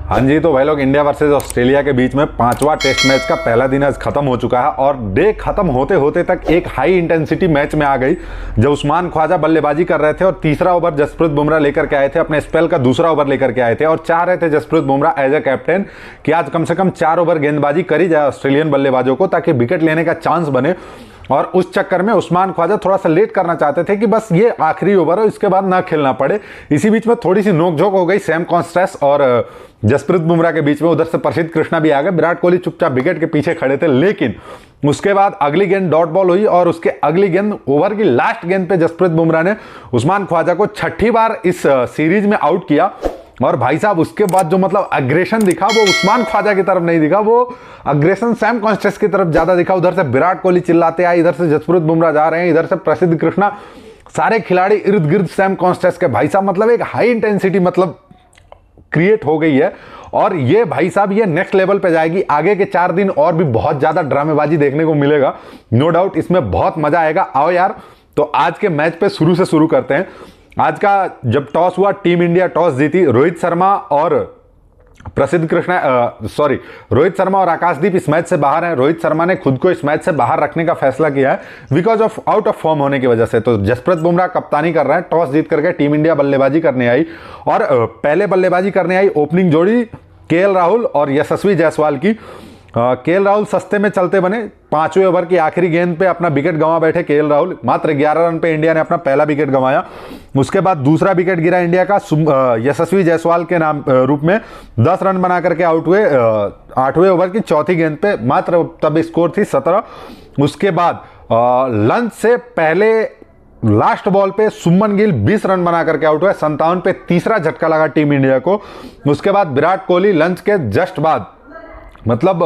हाँ जी, तो भाई लोग इंडिया वर्सेस ऑस्ट्रेलिया के बीच में पांचवा टेस्ट मैच का पहला दिन आज खत्म हो चुका है और डे खत्म होते होते तक एक हाई इंटेंसिटी मैच में आ गई। जब उस्मान ख्वाजा बल्लेबाजी कर रहे थे और तीसरा ओवर जसप्रीत बुमराह लेकर के आए थे, अपने स्पेल का दूसरा ओवर लेकर के आए थे और चाह रहे थे Jasprit Bumrah as a captain कि आज कम से कम 4 ओवर गेंदबाजी करी जाए ऑस्ट्रेलियन बल्लेबाजों को ताकि विकेट लेने का चांस बने। और उस चक्कर में उस्मान ख्वाजा थोड़ा सा लेट करना चाहते थे कि बस ये आखिरी ओवर है, इसके बाद ना खेलना पड़े। इसी बीच में थोड़ी सी नोकझोंक हो गई सैम कॉन्स्टेंस और जसप्रीत बुमराह के बीच में। उधर से प्रसिद्ध कृष्णा भी आ गए, विराट कोहली चुपचाप विकेट के पीछे खड़े थे। लेकिन उसके बाद अगली गेंद डॉट बॉल हुई और उसके अगली गेंद ओवर की लास्ट गेंद पे जसप्रीत बुमराह ने उस्मान ख्वाजा को छठी बार इस सीरीज में आउट किया। और भाई साहब उसके बाद जो मतलब अग्रेशन दिखा वो उस्मान ख्वाजा की तरफ नहीं दिखा, वो अग्रेशन सैम कॉन्स्टेंस की तरफ ज्यादा दिखा। उधर से विराट कोहली चिल्लाते आए, इधर से जसप्रीत बुमराह जा रहे हैं, इधर से प्रसिद्ध कृष्णा, सारे खिलाड़ी इर्द गिर्द सैम कॉन्स्टेंस के। भाई साहब मतलब एक हाई इंटेंसिटी मतलब क्रिएट हो गई है और ये भाई साहब ये नेक्स्ट लेवल पे जाएगी। आगे के 4 दिन और भी बहुत ज्यादा ड्रामेबाजी देखने को मिलेगा, नो डाउट इसमें बहुत मजा आएगा। आओ यार, तो आज के मैच पे शुरू से शुरू करते हैं। आज का जब टॉस हुआ, टीम इंडिया टॉस जीती। रोहित शर्मा और रोहित शर्मा और आकाशदीप इस मैच से बाहर हैं। रोहित शर्मा ने खुद को इस मैच से बाहर रखने का फैसला किया है because of out of form होने की वजह से। तो जसप्रीत बुमराह कप्तानी कर रहे हैं। टॉस जीत करके टीम इंडिया बल्लेबाजी करने आई और पहले बल्लेबाजी करने आई ओपनिंग जोड़ी केएल राहुल और यशस्वी जायसवाल की। केएल राहुल सस्ते में चलते बने। 5वें ओवर की आखिरी गेंद पे अपना विकेट गंवा बैठे केएल राहुल। मात्र 11 रन पे इंडिया ने अपना पहला विकेट गंवाया। उसके बाद दूसरा विकेट गिरा इंडिया का यशस्वी जायसवाल के नाम रूप में। 10 रन बना करके आउट हुए 8वें ओवर की चौथी गेंद पे। मात्र तब स्कोर थी 17। उसके बाद लंच से पहले लास्ट बॉल पे सुमन गिल 20 रन बना करके आउट हुए। 57 पे तीसरा झटका लगा टीम इंडिया को। उसके बाद विराट कोहली लंच के जस्ट बाद मतलब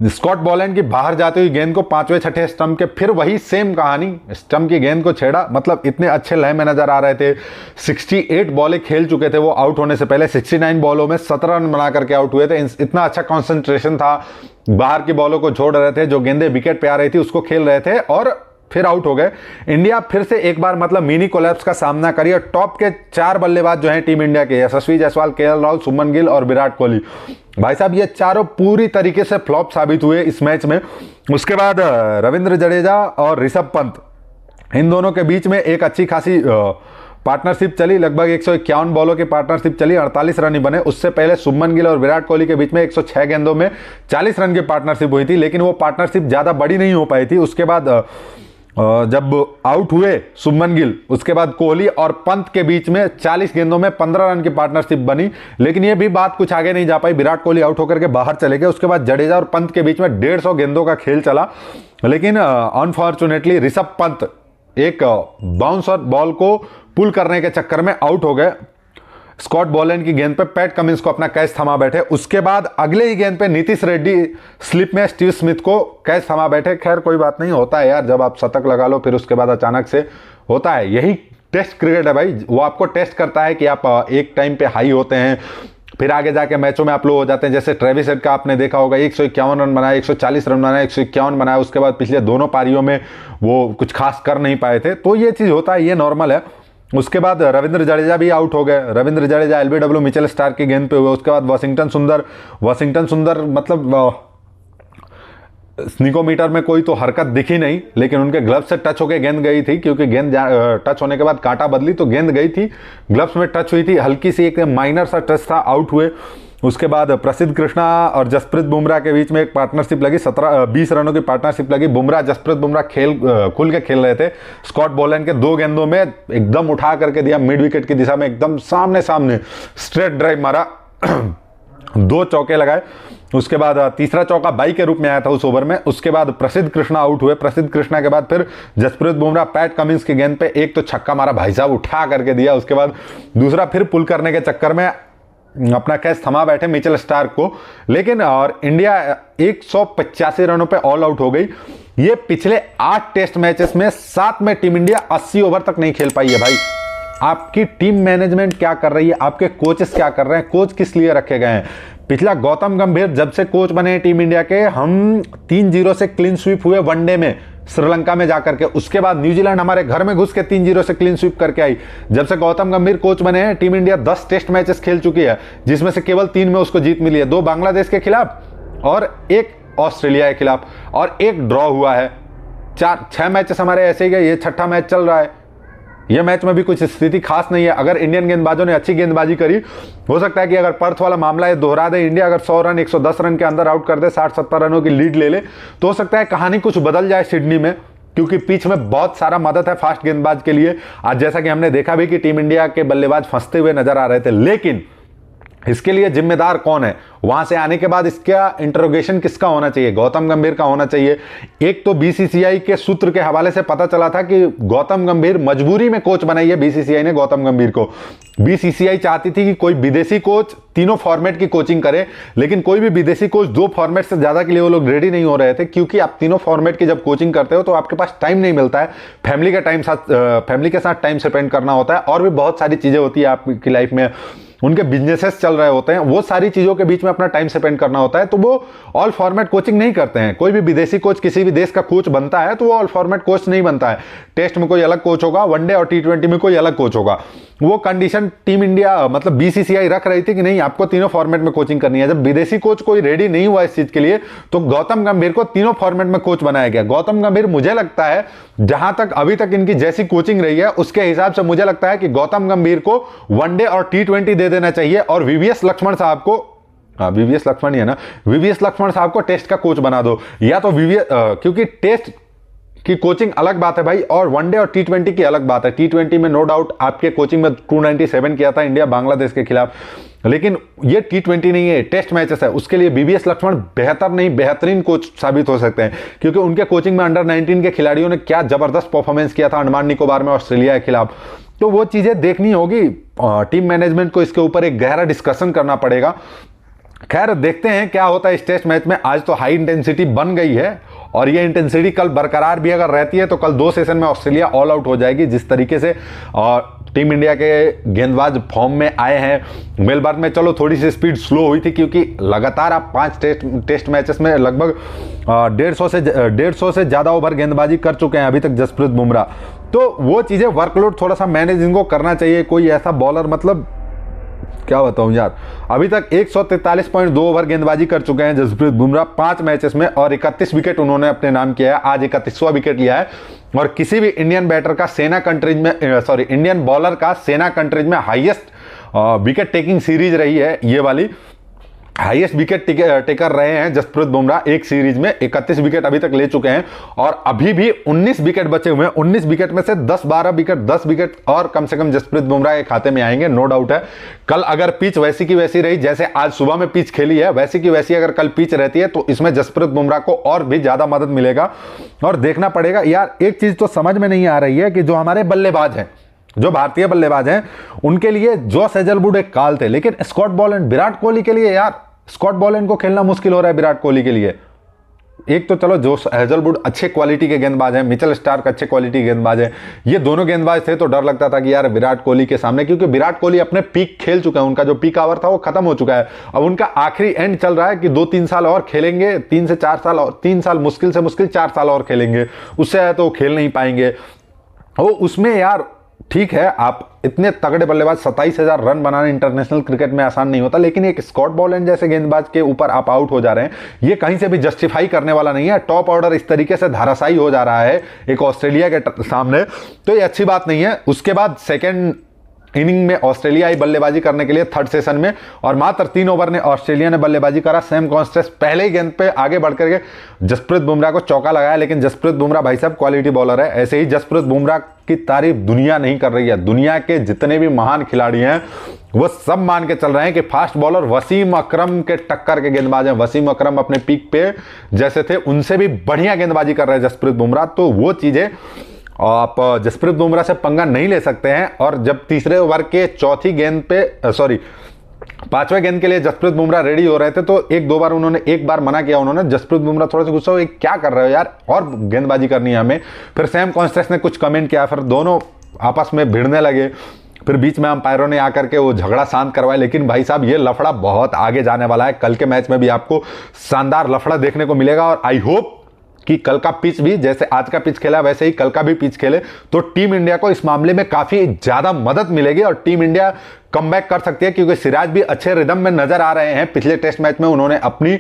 स्कॉट बॉलैंड की बाहर जाती हुई गेंद को 5वें 6ठे स्टंप के फिर वही सेम कहानी, स्टंप की गेंद को छेड़ा। मतलब इतने अच्छे लय में नजर आ रहे थे। 68 बॉलें खेल चुके थे वो आउट होने से पहले। 69 बॉलों में 17 रन बना करके आउट हुए थे। इतना अच्छा कॉन्सेंट्रेशन था, बाहर की बॉलों को छोड़ रहे थे, जो गेंदें विकेट पे आ रही थी उसको खेल रहे थे और फिर आउट हो गए। इंडिया फिर से एक बार मतलब मिनी कोलैप्स का सामना करी और टॉप के 4 बल्लेबाज जो हैं टीम इंडिया के, यशस्वी जायसवाल, केएल राहुल, सुमन गिल और विराट कोहली, भाई साहब ये चारों पूरी तरीके से फ्लॉप साबित हुए इस मैच में। उसके बाद रविंद्र जडेजा और ऋषभ पंत, इन दोनों के बीच में एक अच्छी खासी पार्टनरशिप चली। लगभग 151 बॉलों की पार्टनरशिप चली, 48 रन ही बने। उससे पहले सुमन गिल और विराट कोहली के बीच में 106 गेंदों में 40 रन की पार्टनरशिप हुई थी, लेकिन वो पार्टनरशिप ज्यादा बड़ी नहीं हो पाई थी। उसके बाद जब आउट हुए सुमन गिल, उसके बाद कोहली और पंत के बीच में 40 गेंदों में 15 रन की पार्टनरशिप बनी, लेकिन ये भी बात कुछ आगे नहीं जा पाई। विराट कोहली आउट होकर के बाहर चले गए। उसके बाद जडेजा और पंत के बीच में 150 गेंदों का खेल चला, लेकिन अनफॉर्चुनेटली ऋषभ पंत एक बाउंस और बॉल को पुल करने के चक्कर में आउट हो गए। स्कॉट बॉलैंड की गेंद पे पैट कमिंस को अपना कैच थमा बैठे। उसके बाद अगले ही गेंद पे नीतीश रेड्डी स्लिप में स्टीव स्मिथ को कैच थमा बैठे। खैर कोई बात नहीं, होता है यार, जब आप शतक लगा लो फिर उसके बाद अचानक से होता है। यही टेस्ट क्रिकेट है भाई, वो आपको टेस्ट करता है कि आप एक टाइम पे हाई होते हैं, फिर आगे जाके मैचों में आप लो हो जाते हैं। जैसे ट्रेविस हेड का आपने देखा होगा, 151 रन बनाया, 140 रन बनाया, 151 बनाया। उसके बाद पिछले दोनों पारियों में वो कुछ खास कर नहीं पाए थे, तो ये चीज होता है, ये नॉर्मल है। उसके बाद रविंद्र जडेजा भी आउट हो गए। Ravindra Jadeja LBW Mitchell Starc की गेंद पे हुए। उसके बाद वाशिंगटन सुंदर मतलब स्निकोमीटर में कोई तो हरकत दिखी नहीं, लेकिन उनके ग्लव्स से टच होकर गेंद गई थी, क्योंकि गेंद टच होने के बाद कांटा बदली तो गेंद गई थी, ग्लव्स में टच हुई थी, हल्की सी एक माइनर सा टच था, आउट हुए। उसके बाद प्रसिद्ध कृष्णा और जसप्रीत बुमराह के बीच में एक पार्टनरशिप लगी, 20 रनों की पार्टनरशिप लगी। जसप्रीत बुमराह खुल के खेल रहे थे। स्कॉट बॉलैंड के 2 गेंदों में एकदम उठा करके दिया, मिड विकेट की दिशा में एकदम सामने स्ट्रेट ड्राइव मारा, 2 चौके लगाए। उसके बाद तीसरा चौका बाई के रूप में आया था उस ओवर में। उसके बाद प्रसिद्ध कृष्णा आउट हुए। प्रसिद्ध कृष्णा के बाद फिर जसप्रीत बुमराह पैट कमिंस की गेंद पे एक तो छक्का मारा, भाई साहब उठा करके दिया। उसके बाद दूसरा फिर पुल करने के चक्कर में अपना कैच थमा बैठे मिचेल स्टार्क को, लेकिन और इंडिया 185 रनों पे ऑल आउट हो गई। ये पिछले 8 टेस्ट मैचेस में 7 में टीम इंडिया 80 ओवर तक नहीं खेल पाई है भाई। आपकी टीम मैनेजमेंट क्या कर रही है, आपके कोचेस क्या कर रहे हैं, कोच किस लिए रखे गए हैं। पिछला गौतम गंभीर जब से कोच बने टीम इंडिया के, हम 3-0 से क्लीन स्वीप हुए वनडे में श्रीलंका में जाकर के। उसके बाद न्यूजीलैंड हमारे घर में घुस के 3-0 से क्लीन स्वीप करके आई। जब से गौतम गंभीर कोच बने हैं, टीम इंडिया 10 टेस्ट मैचेस खेल चुकी है, जिसमें से केवल 3 में उसको जीत मिली है, 2 बांग्लादेश के खिलाफ और 1 ऑस्ट्रेलिया के खिलाफ, और 1 ड्रॉ हुआ है। 6 मैचेस हमारे ऐसे ही गए, ये 6ठा मैच चल रहा है। ये मैच में भी कुछ स्थिति खास नहीं है। अगर इंडियन गेंदबाजों ने अच्छी गेंदबाजी करी, हो सकता है कि अगर पर्थ वाला मामला ये दोहरा दे, इंडिया अगर 100 रन 110 रन के अंदर आउट कर दे, 60-70 रनों की लीड ले ले, तो हो सकता है कहानी कुछ बदल जाए सिडनी में, क्योंकि पिच में बहुत सारा मदद है फास्ट गेंदबाज के लिए। आज जैसा कि हमने देखा भी कि टीम इंडिया के बल्लेबाज फंसते हुए नजर आ रहे थे, लेकिन इसके लिए जिम्मेदार कौन है? वहां से आने के बाद इसका इंटरोगेशन किसका होना चाहिए? गौतम गंभीर का होना चाहिए। एक तो बीसीसीआई के सूत्र के हवाले से पता चला था कि गौतम गंभीर मजबूरी में कोच बनाई है बीसीसीआई ने गौतम गंभीर को। बीसीसीआई चाहती थी कि कोई विदेशी कोच तीनों फॉर्मेट की कोचिंग करे, लेकिन कोई भी विदेशी कोच 2 फॉर्मेट से ज्यादा के लिए वो लोग रेडी नहीं हो रहे थे, क्योंकि आप तीनों फॉर्मेट की जब कोचिंग करते हो तो आपके पास टाइम नहीं मिलता है। फैमिली के साथ टाइम स्पेंड करना होता है, और भी बहुत सारी चीजें होती है आपकी लाइफ में, उनके बिजनेसेस चल रहे होते हैं, वो सारी चीजों के बीच में अपना टाइम स्पेंड करना होता है, तो वो ऑल फॉर्मेट कोचिंग नहीं करते हैं। कोई भी विदेशी कोच किसी भी देश का कोच बनता है तो वो ऑल फॉर्मेट कोच नहीं बनता है। टेस्ट में कोई अलग कोच होगा, वनडे और T20 में कोई अलग कोच होगा। वो कंडीशन टीम इंडिया मतलब बीसीसीआई रख रही थी कि नहीं, आपको तीनों फॉर्मेट में कोचिंग करनी है। जब विदेशी कोच कोई रेडी नहीं हुआ इस चीज के लिए, तो गौतम गंभीर को तीनों फॉर्मेट में कोच बनाया गया। गौतम गंभीर, मुझे लगता है जहां तक अभी तक इनकी जैसी कोचिंग रही है उसके हिसाब से मुझे लगता है कि गौतम गंभीर को वनडे और T20 दे देना चाहिए, और वीवीएस लक्ष्मण साहब को, वीवीएस लक्ष्मण ही है ना, वीवीएस लक्ष्मण साहब को टेस्ट का कोच बना दो। या तो क्योंकि टेस्ट की कोचिंग अलग बात है भाई, और वनडे और T20 की अलग बात है। T20 में नो डाउट आपके कोचिंग में 297 किया था इंडिया बांग्लादेश के खिलाफ, लेकिन ये T20 नहीं है, टेस्ट मैचेस है। उसके लिए वीवीएस लक्ष्मण बेहतर नहीं बेहतरीन कोच साबित हो सकते हैं, क्योंकि उनके कोचिंग में अंडर 19 के खिलाड़ियों ने क्या जबरदस्त परफॉर्मेंस किया था अंडमान निकोबार में ऑस्ट्रेलिया के खिलाफ। तो वो चीजें देखनी होगी, टीम मैनेजमेंट को इसके ऊपर एक गहरा डिस्कशन करना पड़ेगा। खैर देखते हैं क्या होता है इस टेस्ट मैच में। आज तो हाई इंटेंसिटी बन गई है, और ये इंटेंसिटी कल बरकरार भी अगर रहती है तो कल 2 सेशन में ऑस्ट्रेलिया ऑल आउट हो जाएगी। जिस तरीके से टीम इंडिया के गेंदबाज फॉर्म में आए हैं। मेलबर्न में चलो थोड़ी सी स्पीड स्लो हुई थी, क्योंकि लगातार आप 5 टेस्ट मैचेस में लगभग 150 से ज़्यादा ओवर गेंदबाजी कर चुके हैं अभी तक जसप्रीत बुमराह। तो वो चीज़ें वर्कलोड थोड़ा सा मैनेज इनको करना चाहिए। कोई ऐसा बॉलर, मतलब क्या बताऊं यार, अभी तक 143.2 ओवर गेंदबाजी कर चुके हैं जसप्रीत बुमराह 5 मैचेस में, और 31 विकेट उन्होंने अपने नाम किया है। आज 31वां विकेट लिया है, और किसी भी इंडियन बैटर का इंडियन बॉलर का सेना कंट्रीज में हाईएस्ट विकेट टेकिंग सीरीज रही है ये वाली। हाईएस्ट विकेट टेकर रहे हैं जसप्रीत बुमराह एक सीरीज में, 31 विकेट अभी तक ले चुके हैं, और अभी भी 19 विकेट बचे हुए हैं। 19 विकेट में से 10 विकेट और कम से कम जसप्रीत बुमराह के खाते में आएंगे, नो डाउट है। कल अगर पिच वैसी की वैसी रही, जैसे आज सुबह में पिच खेली है वैसी की वैसी अगर कल पिच रहती है, तो इसमें जसप्रीत बुमराह को और भी ज्यादा मदद मिलेगा। और देखना पड़ेगा यार, एक चीज तो समझ में नहीं आ रही है कि जो हमारे बल्लेबाज हैं, जो भारतीय बल्लेबाज हैं, उनके लिए जॉस हेजलवुड एक काल थे, लेकिन स्कॉट बॉलैंड, विराट कोहली के लिए यार स्कॉट बॉलैंड को खेलना मुश्किल हो रहा है विराट कोहली के लिए। एक तो चलो जॉस हेजलवुड अच्छे क्वालिटी के गेंदबाज हैं, मिचेल स्टार्क अच्छे क्वालिटी के गेंदबाज हैं, ये दोनों गेंदबाज थे तो डर लगता था कि यार विराट कोहली के सामने, क्योंकि विराट कोहली अपने पीक खेल चुका है, उनका जो पीक आवर था वो खत्म हो चुका है। अब उनका आखिरी एंड चल रहा है कि 2-3 साल और खेलेंगे, 3 से 4 साल और 3 साल मुश्किल से मुश्किल 4 साल और खेलेंगे, उससे तो खेल नहीं पाएंगे। वो उसमें यार ठीक है, आप इतने तगड़े बल्लेबाज, 27,000 रन बनाना इंटरनेशनल क्रिकेट में आसान नहीं होता, लेकिन एक स्कॉट बॉलैंड जैसे गेंदबाज के ऊपर आप आउट हो जा रहे हैं, ये कहीं से भी जस्टिफाई करने वाला नहीं है। टॉप ऑर्डर इस तरीके से धाराशायी हो जा रहा है एक ऑस्ट्रेलिया के सामने, तो ये अच्छी बात नहीं है। उसके बाद सेकेंड इनिंग में ऑस्ट्रेलिया आई बल्लेबाजी करने के लिए 3rd सेशन में, और मात्र 3 ओवर ने ऑस्ट्रेलिया ने बल्लेबाजी करा। सैम कॉन्स्टेंस पहले ही गेंद पे आगे बढ़कर के जसप्रीत बुमराह को चौका लगाया, लेकिन जसप्रीत बुमराह भाई साहब क्वालिटी बॉलर है। ऐसे ही जसप्रीत बुमराह की तारीफ दुनिया नहीं कर रही है, दुनिया के जितने भी महान खिलाड़ी हैं वो सब मान के चल रहे हैं कि फास्ट बॉलर वसीम अकरम के टक्कर के गेंदबाज हैं। वसीम अकरम अपने पीक पे जैसे थे उनसे भी बढ़िया गेंदबाजी कर रहे हैं जसप्रीत बुमराह, तो वो चीजें आप जसप्रीत बुमराह से पंगा नहीं ले सकते हैं। और जब तीसरे ओवर के चौथी गेंद पे 5वें गेंद के लिए जसप्रीत बुमराह रेडी हो रहे थे, तो 1-2 बार उन्होंने एक बार मना किया उन्होंने, जसप्रीत बुमराह थोड़ा सा गुस्सा हुए, क्या कर रहे हो यार, और गेंदबाजी करनी है हमें। फिर सैम कॉन्स्टेंस ने कुछ कमेंट किया, फिर दोनों आपस में भिड़ने लगे, फिर बीच में अंपायरों ने आकर के वो झगड़ा शांत करवाया। लेकिन भाई साहब ये लफड़ा बहुत आगे जाने वाला है, कल के मैच में भी आपको शानदार लफड़ा देखने को मिलेगा, और आई होप कि कल का पिच भी जैसे आज का पिच खेला वैसे ही कल का भी पिच खेले तो टीम इंडिया को इस मामले में काफी ज्यादा मदद मिलेगी और टीम इंडिया कमबैक कर सकती है, क्योंकि सिराज भी अच्छे रिदम में नजर आ रहे हैं। पिछले टेस्ट मैच में उन्होंने अपनी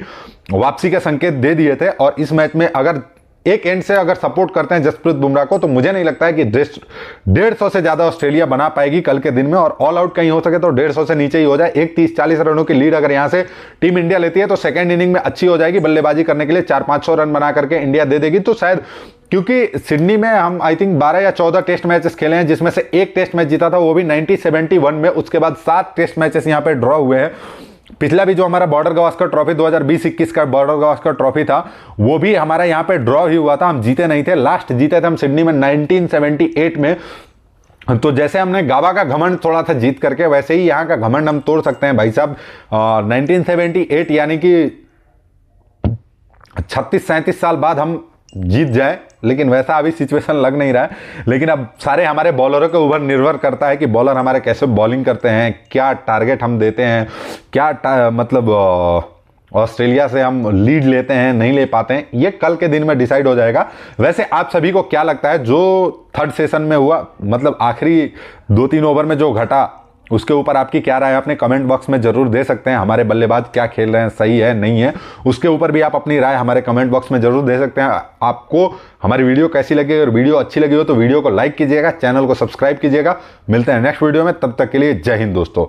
वापसी के संकेत दे दिए थे और इस मैच में अगर एक एंड से अगर सपोर्ट करते हैं जसप्रीत बुमराह को तो मुझे नहीं लगता है कि 150 से ज्यादा ऑस्ट्रेलिया बना पाएगी कल के दिन में, और ऑल आउट कहीं हो सके तो 150 से नीचे ही हो जाए। एक 30-40 रनों की लीड अगर यहां से टीम इंडिया लेती है तो सेकंड इनिंग में अच्छी हो जाएगी, बल्लेबाजी करने के लिए 400-500 रन बना करके इंडिया दे देगी। तो शायद क्योंकि सिडनी में हम आई थिंक 12 या 14 टेस्ट मैचेस खेले हैं, जिसमें से एक टेस्ट मैच जीता था वो भी 1971 में, उसके बाद 7 टेस्ट मैचेस यहां पे ड्रॉ हुए हैं। पिछला भी जो हमारा बॉर्डर गावस्कर ट्रॉफी 2020-21 का बॉर्डर गावस्कर ट्रॉफी था वो भी हमारा यहां पे ड्रॉ ही हुआ था, हम जीते नहीं थे। लास्ट जीते थे हम सिडनी में 1978 में। तो जैसे हमने गावा का घमंड थोड़ा सा जीत करके वैसे ही यहां का घमंड हम तोड़ सकते हैं भाई साहब। 1978 यानी कि 36-37 साल बाद हम जीत जाए, लेकिन वैसा अभी सिचुएशन लग नहीं रहा है। लेकिन अब सारे हमारे बॉलरों के ऊपर निर्भर करता है कि बॉलर हमारे कैसे बॉलिंग करते हैं, क्या टारगेट हम देते हैं, क्या मतलब ऑस्ट्रेलिया से हम लीड लेते हैं नहीं ले पाते हैं, ये कल के दिन में डिसाइड हो जाएगा। वैसे आप सभी को क्या लगता है जो थर्ड सेशन में हुआ, मतलब आखिरी 2-3 ओवर में जो घटा, उसके ऊपर आपकी क्या राय है अपने कमेंट बॉक्स में जरूर दे सकते हैं। हमारे बल्लेबाज क्या खेल रहे हैं, सही है नहीं है, उसके ऊपर भी आप अपनी राय हमारे कमेंट बॉक्स में जरूर दे सकते हैं। आपको हमारी वीडियो कैसी लगी, अगर वीडियो अच्छी लगी हो तो वीडियो को लाइक कीजिएगा, चैनल को सब्सक्राइब कीजिएगा। मिलते हैं नेक्स्ट वीडियो में, तब तक के लिए जय हिंद दोस्तों।